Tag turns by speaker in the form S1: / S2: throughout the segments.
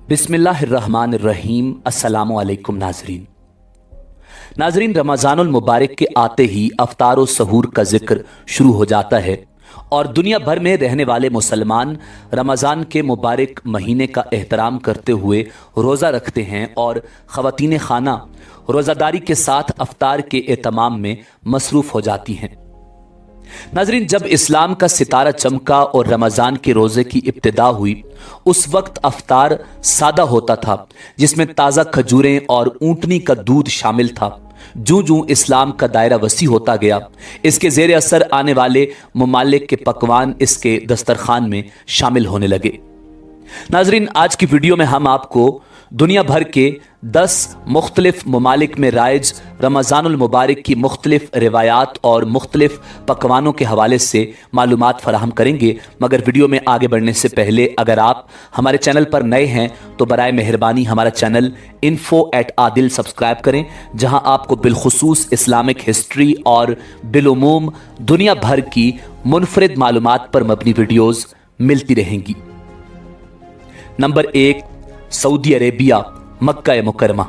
S1: बिस्मिल्लाहिर्रहमानिर्रहीम। अस्सलामु अलैकुम नाजरीन, रमज़ानुल मुबारक के आते ही अफ्तार और सहूर का जिक्र शुरू हो जाता है और दुनिया भर में रहने वाले मुसलमान रमज़ान के मुबारक महीने का एहतराम करते हुए रोज़ा रखते हैं और ख़वातीन खाना रोज़ादारी के साथ अफ्तार के एहतमाम में मसरूफ़ हो जाती हैं। नाजरीन, जब इस्लाम का सितारा चमका और रमज़ान के रोज़े की इब्तिदा हुई, उस वक्त अफ्तार सादा होता था जिसमें ताज़ा खजूरें और ऊँटनी का दूध शामिल था। जूं जूं इस्लाम का दायरा वसी होता गया, इसके ज़ेर असर आने वाले ममालिक के पकवान इसके दस्तरखान में शामिल होने लगे। नाजरीन, आज की वीडियो में हम आपको दुनिया भर के 10 मुख्तलिफ ममालिक में राइज रमज़ानुल मुबारक की मुख्तलिफ रिवायात और मुख्तलिफ पकवानों के हवाले से मालूमात फराहम करेंगे। मगर वीडियो में आगे बढ़ने से पहले अगर आप हमारे चैनल पर नए हैं तो बराए मेहरबानी हमारा चैनल info@adil सब्सक्राइब करें, जहां आपको बिलखुसूस इस्लामिक हिस्ट्री और बिलुमूम दुनिया भर की मुनफरिद मालूमात पर मबनी वीडियोज़ मिलती रहेंगी। नंबर 1, सऊदी अरेबिया, मक्का मुकरमा।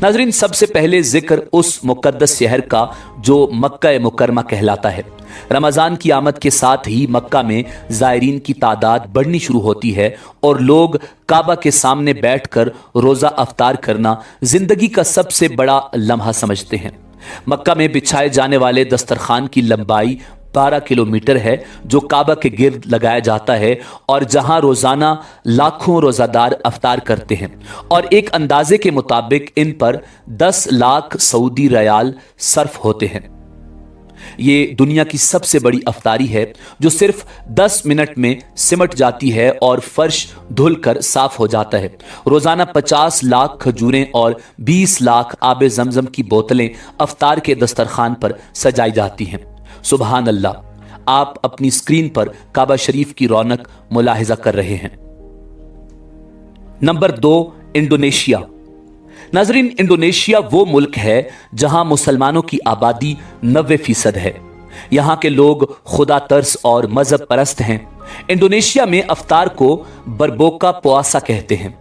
S1: नाजरीन, सबसे पहले जिक्र उस मुकद्दस शहर का जो मक्का मुकरमा कहलाता है। रमज़ान की आमद के साथ ही मक्का में ज़ायरीन की तादाद बढ़नी शुरू होती है और लोग काबा के सामने बैठकर रोज़ा अफ्तार करना जिंदगी का सबसे बड़ा लम्हा समझते हैं। मक्का में बिछाए जाने वाले दस्तरखान की लंबाई 12 किलोमीटर है, जो काबा के गिर्द लगाया जाता है और जहां रोजाना लाखों रोजादार अफ्तार करते हैं और एक अंदाजे के मुताबिक इन पर 10 लाख सऊदी रियाल सर्फ होते हैं। ये दुनिया की सबसे बड़ी अफ्तारी है जो सिर्फ 10 मिनट में सिमट जाती है और फर्श धुलकर साफ हो जाता है। रोजाना 50 लाख खजूरें और 20 लाख आबे जमजम की बोतलें अफ्तार के दस्तरखान पर सजाई जाती हैं। सुबहान अल्लाह, आप अपनी स्क्रीन पर काबा शरीफ की रौनक मुलाहिजा कर रहे हैं। Number 2, Indonesia. नाजरीन, इंडोनेशिया वो मुल्क है जहां मुसलमानों की आबादी 90% है। यहां के लोग खुदा तरस और मजहब परस्त हैं। इंडोनेशिया में अफ्तार को बरबोका पुआसा कहते हैं।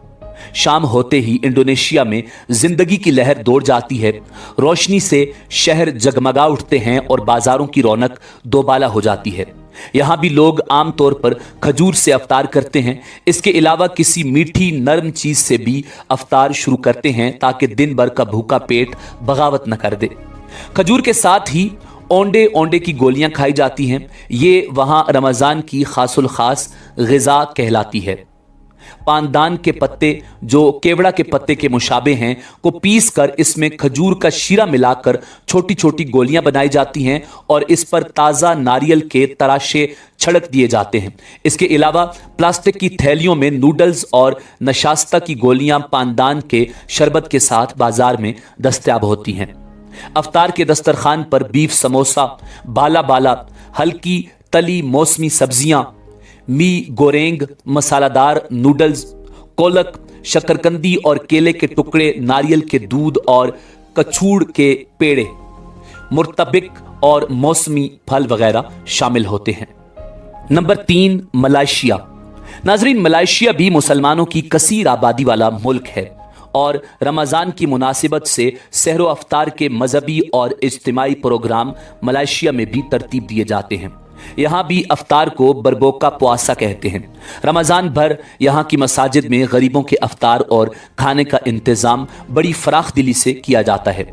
S1: शाम होते ही इंडोनेशिया में जिंदगी की लहर दौड़ जाती है। रोशनी से शहर जगमगा उठते हैं और बाजारों की रौनक दोबाला हो जाती है। यहां भी लोग आमतौर पर खजूर से अफ्तार करते हैं। इसके अलावा किसी मीठी नरम चीज से भी अफ्तार शुरू करते हैं ताकि दिन भर का भूखा पेट बगावत न कर दे। खजूर के साथ ही ओंडे की गोलियां खाई जाती हैं। ये वहां रमजान की खासुल खास ग़िज़ा कहलाती है। पानदान के पत्ते, जो केवड़ा के पत्ते के मुशाबे हैं, को पीस कर इसमें खजूर का शीरा मिलाकर छोटी छोटी गोलियां बनाई जाती हैं और इस पर ताज़ा नारियल के तराशे छिड़क दिए जाते हैं। इसके अलावा प्लास्टिक की थैलियों में नूडल्स और नशास्ता की गोलियां पानदान के शरबत के साथ बाजार में दस्तयाब होती हैं। अफ्तार के दस्तरखान पर बीफ समोसा, बाला हल्की तली मौसमी सब्जियां, मी गोरेंग, मसालादार नूडल्स, कोलक, शकरकंदी और केले के टुकड़े, नारियल के दूध और कछूड़ के पेड़े, मुर्तबिक और मौसमी फल वगैरह शामिल होते हैं। Number 3, Malaysia. नाजरीन, मलेशिया भी मुसलमानों की कसीर आबादी वाला मुल्क है और रमज़ान की मुनासिबत से सहरो अफ्तार के मजहबी और इज्तिमाई प्रोग्राम मलेशिया में भी तरतीब दिए जाते हैं। यहाँ भी अफ्तार को बरबोका पुआसा कहते हैं। रमज़ान भर यहाँ की मसाजिद में गरीबों के अफ्तार और खाने का इंतज़ाम बड़ी फराख दिली से किया जाता है।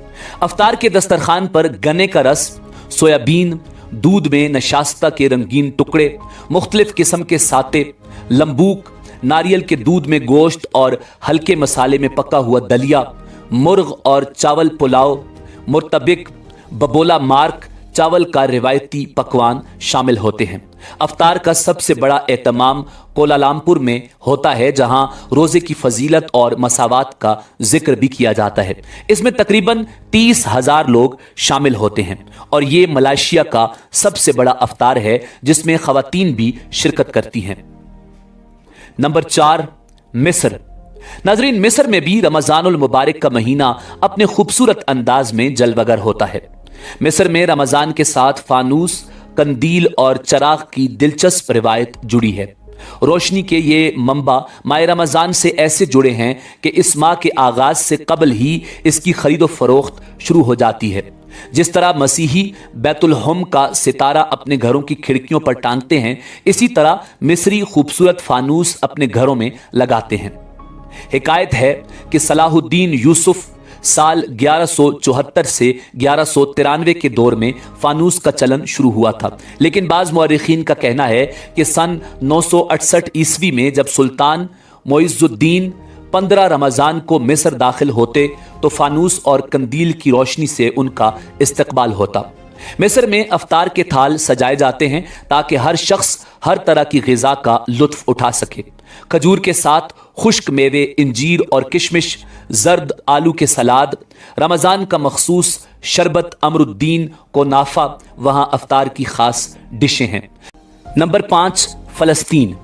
S1: अफ्तार के दस्तरखान पर गन्ने का रस, सोयाबीन, दूध में नशास्ता के रंगीन टुकड़े, मुख्तलिफ किस्म के साते, लंबूक, नारियल के दूध में गोश्त और हल्के मसाले में पका हुआ दलिया, मुर्ग और चावल पुलाव, मुर्तबिक, बबोला मार्क चावल का रिवायती पकवान शामिल होते हैं। अफ्तार का सबसे बड़ा एहतमाम कोलालमपुर में होता है, जहां रोजे की फजीलत और मसावात का जिक्र भी किया जाता है। इसमें तकरीबन 30,000 लोग शामिल होते हैं और ये मलेशिया का सबसे बड़ा अफ्तार है जिसमें खवातीन भी शिरकत करती हैं। नंबर 4, मिस्र। नाजरीन, मिस्र में भी रमज़ानुल मुबारक का महीना अपने खूबसूरत अंदाज में जलवगर होता है। मिस्र में रमज़ान के साथ फानूस, कंदील और चराग की दिलचस्प रिवायत जुड़ी है। रोशनी के ये मंबा माह रमज़ान से ऐसे जुड़े हैं कि इस माह के आगाज से कबल ही इसकी खरीदो फरोख्त शुरू हो जाती है। जिस तरह मसीही बैतुल हम का सितारा अपने घरों की खिड़कियों पर टांगते हैं, इसी तरह मिस्री खूबसूरत फानूस अपने घरों में लगाते हैं। हिकायत है कि सलाहुद्दीन यूसुफ साल 1174 से 1193 के दौर में फानूस का चलन शुरू हुआ था, लेकिन बाज़ मुअर्रिखीन का कहना है कि सन 968 ईस्वी में जब सुल्तान मोइज़ुद्दीन 15 रमज़ान को मिस्र दाखिल होते तो फानूस और कंदील की रोशनी से उनका इस्तकबाल होता। मिस्र में अफ्तार के थाल सजाए जाते हैं ताकि हर शख्स हर तरह की ग़िज़ा का लुत्फ़ उठा सके। खजूर के साथ खुश्क मेवे, इंजीर और किशमिश, जर्द आलू के सलाद, रमज़ान का मखसूस शरबत अमरुद्दीन को नाफा वहाँ अफ्तार की ख़ास डिशें हैं। नंबर 5, फ़लस्तीन।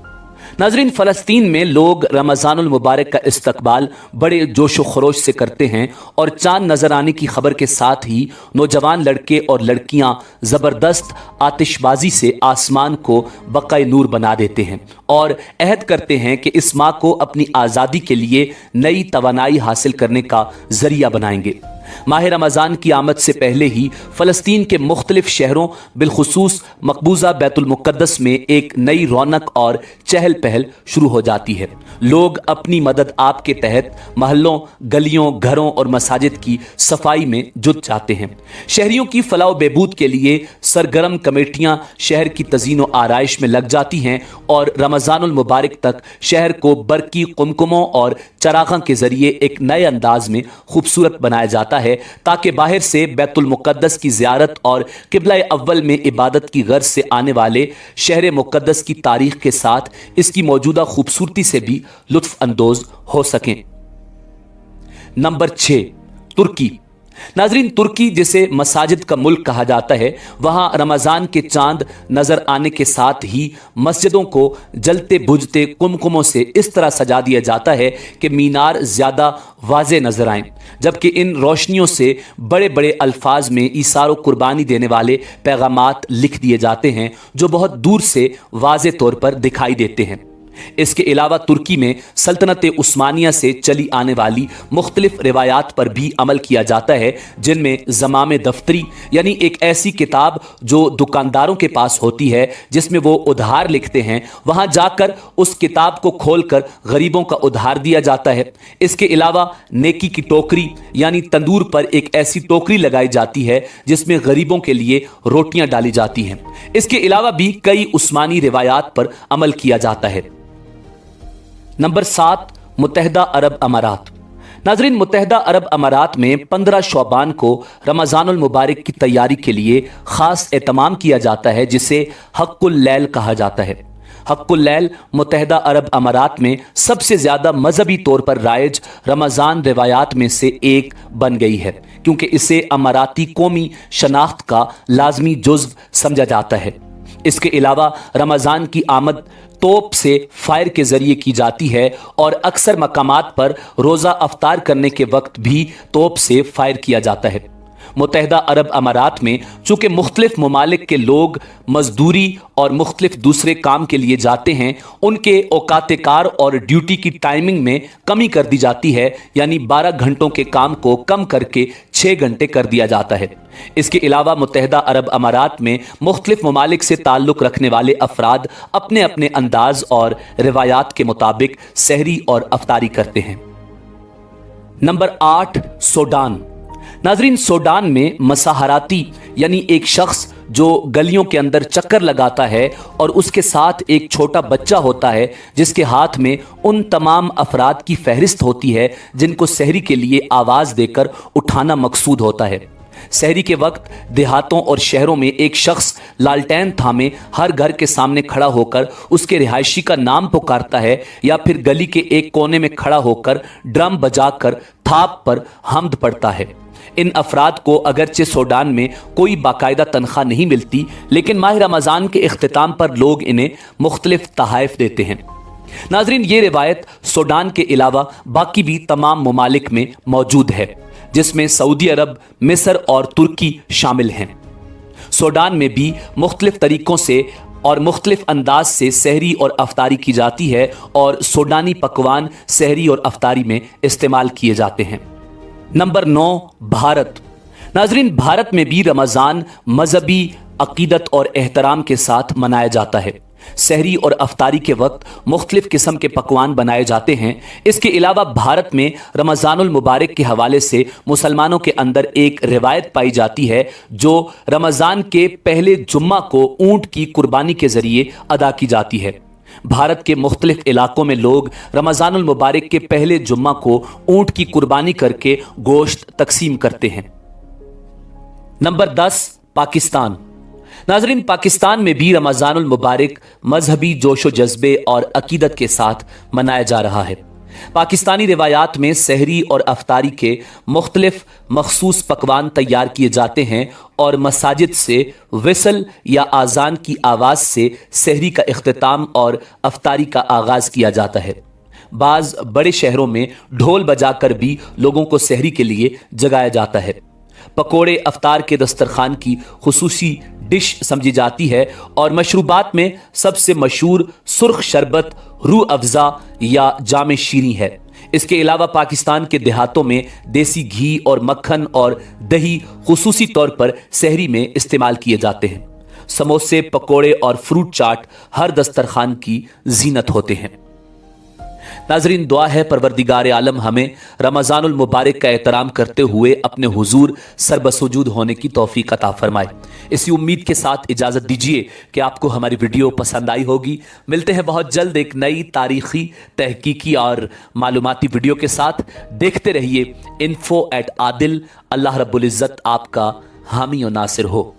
S1: नाज़रीन, फ़लस्तीन में लोग रमज़ानुल मुबारक का इस्तकबाल बड़े जोश व खरोश से करते हैं और चांद नज़र आने की खबर के साथ ही नौजवान लड़के और लड़कियां ज़बरदस्त आतिशबाजी से आसमान को बक़ाए नूर बना देते हैं और अहद करते हैं कि इस माह को अपनी आज़ादी के लिए नई तवानाई हासिल करने का ज़रिया बनाएंगे। माह रमज़ान की आमद से पहले ही फ़लस्तीन के मुख्तलिफ शहरों बिलखुसूस मकबूजा बैतुल मुक़द्दस में एक नई रौनक और चहल पहल शुरू हो जाती है। लोग अपनी मदद आप के तहत महल्लों, गलियों, घरों और मसाजिद की सफाई में जुट जाते हैं। शहरियों की फलाह बेबूद के लिए सरगर्म कमेटियां शहर की तज़ीन व आराइश में लग जाती हैं और रमज़ानुल मुबारक तक शहर को बरकी कुमकुमों और चराग़ों के ज़रिए एक नए अंदाज में खूबसूरत बनाया जाता है ताकि बाहर से बैतुल मुक़द्दस की ज़ियारत और क़िबला अव्वल में इबादत की गर्ज से आने वाले शहर मुक़द्दस की तारीख़ के साथ इसकी मौजूदा खूबसूरती से भी लुत्फ़ अंदोज़ हो सकें। नंबर 6, तुर्की। नाज़रीन, तुर्की जिसे मसाजिद का मुल्क कहा जाता है, वहाँ रमज़ान के चांद नज़र आने के साथ ही मस्जिदों को जलते बुझते कुमकुमों से इस तरह सजा दिया जाता है कि मीनार ज़्यादा वाज़े नज़र आएँ, जबकि इन रोशनियों से बड़े बड़े अल्फाज में ईसार कुर्बानी देने वाले पैगामात लिख दिए जाते हैं जो बहुत दूर से वाज़े तौर पर दिखाई देते हैं। इसके अलावा तुर्की में सल्तनत उस्मानिया से चली आने वाली मुख्तलिफ रिवायात पर भी अमल किया जाता है, जिनमें ज़माम दफ्तरी यानी एक ऐसी किताब जो दुकानदारों के पास होती है जिसमें वो उधार लिखते हैं, वहाँ जाकर उस किताब को खोलकर गरीबों का उधार दिया जाता है। इसके अलावा नेकी की टोकरी यानी तंदूर पर एक ऐसी टोकरी लगाई जाती है जिसमें गरीबों के लिए रोटियां डाली जाती हैं। इसके अलावा भी कई उस्मानी रिवायात पर अमल किया जाता है। नंबर 7, मुत्तहिदा अरब अमारात। नाज़रीन, मुत्तहिदा अरब अमारात में 15 शौबान को रमज़ानुल मुबारक की तैयारी के लिए ख़ास एहतमाम किया जाता है, जिसे हक़्क़ुल लैल कहा जाता है। हक़्क़ुल लैल मुत्तहिदा अरब अमारात में सबसे ज़्यादा मजहबी तौर पर राइज रमज़ान रिवायात में से एक बन गई है, क्योंकि इसे अमाराती कौमी शनाख्त का लाजमी जुज़्व समझा जाता है। इसके अलावा रमज़ान की आमद तोप से फायर के ज़रिए की जाती है और अक्सर मकामात पर रोज़ा अफ्तार करने के वक्त भी तोप से फायर किया जाता है। मुत्तहिदा अरब अमारात में चूँकि मुख्तलिफ ममालिक के लोग मजदूरी और मुख्तलिफ दूसरे काम के लिए जाते हैं, उनके औकात कार और ड्यूटी की टाइमिंग में कमी कर दी जाती है, यानी 12 घंटों के काम को कम करके 6 घंटे कर दिया जाता है। इसके अलावा मुत्तहिदा अरब अमारात में मुख्तलिफ ममालिक से ताल्लुक़ रखने वाले अफराद अपने अपने अंदाज और रिवायात के मुताबिक सहरी और अफ्तारी करते हैं। Number 8, Sudan. नाज़रीन, सूडान में मसाहराती यानी एक शख्स जो गलियों के अंदर चक्कर लगाता है और उसके साथ एक छोटा बच्चा होता है जिसके हाथ में उन तमाम अफराद की फहरिस्त होती है जिनको सहरी के लिए आवाज़ देकर उठाना मकसूद होता है। सहरी के वक्त देहातों और शहरों में एक शख्स लालटेन थामे हर घर के सामने खड़ा होकर उसके रिहायशी का नाम पुकारता है या फिर गली के एक कोने में खड़ा होकर ड्रम बजाकर थाप पर हम्द पढ़ता है। इन अफराद को अगरचे सूडान में कोई बाकायदा तनख्वाह नहीं मिलती, लेकिन माह रमज़ान के इख्तिताम पर लोग इन्हें मुख्तलिफ तहाइफ देते हैं। नाज़रीन, ये रिवायत सूडान के अलावा बाकी भी तमाम ममालिक में मौजूद है, जिसमें सऊदी अरब, मिस्र और तुर्की शामिल हैं। सूडान में भी मुख्तलिफ तरीक़ों से और मुख्तलिफ अंदाज से सहरी और अफ्तारी की जाती है और सूडानी पकवान सहरी और अफ्तारी में इस्तेमाल किए जाते हैं। नंबर 9, भारत। नाजरीन, भारत में भी रमज़ान मजहबी अकीदत और एहतराम के साथ मनाया जाता है। सहरी और अफ्तारी के वक्त मुख्तलिफ किस्म के पकवान बनाए जाते हैं। इसके अलावा भारत में रमज़ानुल मुबारक के हवाले से मुसलमानों के अंदर एक रिवायत पाई जाती है जो रमज़ान के पहले जुम्मा को ऊंट की कुर्बानी के जरिए अदा की जाती है। भारत के मुख्तलिफ इलाकों में लोग रमज़ानुल मुबारक के पहले जुम्मा को ऊंट की कुर्बानी करके गोश्त तकसीम करते हैं। नंबर 10, पाकिस्तान। नाजरीन, पाकिस्तान में भी रमज़ानुल मुबारक मजहबी जोशो जज्बे और अकीदत के साथ मनाया जा रहा है। पाकिस्तानी रिवायात में सहरी और अफ्तारी के मुख्तलिफ मखसूस पकवान तैयार किए जाते हैं और मसाजिद से विसल या आज़ान की आवाज़ से सहरी का इख्तिताम और अफ्तारी का आगाज़ किया जाता है। बाज़ बड़े शहरों में ढोल बजाकर भी लोगों को सहरी के लिए जगाया जाता है। पकोड़े अफ्तार के दस्तरखान की खुसूसी डिश समझी जाती है और मशरूबात में सबसे मशहूर सुर्ख शरबत, रूह अफ़ज़ा या जाम शीरी है। इसके अलावा पाकिस्तान के देहातों में देसी घी और मक्खन और दही खुसूसी तौर पर सहरी में इस्तेमाल किए जाते हैं। समोसे, पकोड़े और फ्रूट चाट हर दस्तरखान की जीनत होते हैं। नाजरीन, दुआ है परवरदिगार आलम हमें रमज़ानुल मुबारक का एहतराम करते हुए अपने हुजूर सरबसुजूद होने की तौफीक अता फरमाए। इसी उम्मीद के साथ इजाज़त दीजिए कि आपको हमारी वीडियो पसंद आई होगी। मिलते हैं बहुत जल्द एक नई तारीखी, तहकीकी और मालूमाती वीडियो के साथ। देखते रहिए info@adil। अल्लाह रब्बुल इज़्ज़त आपका हामी और नासिर हो।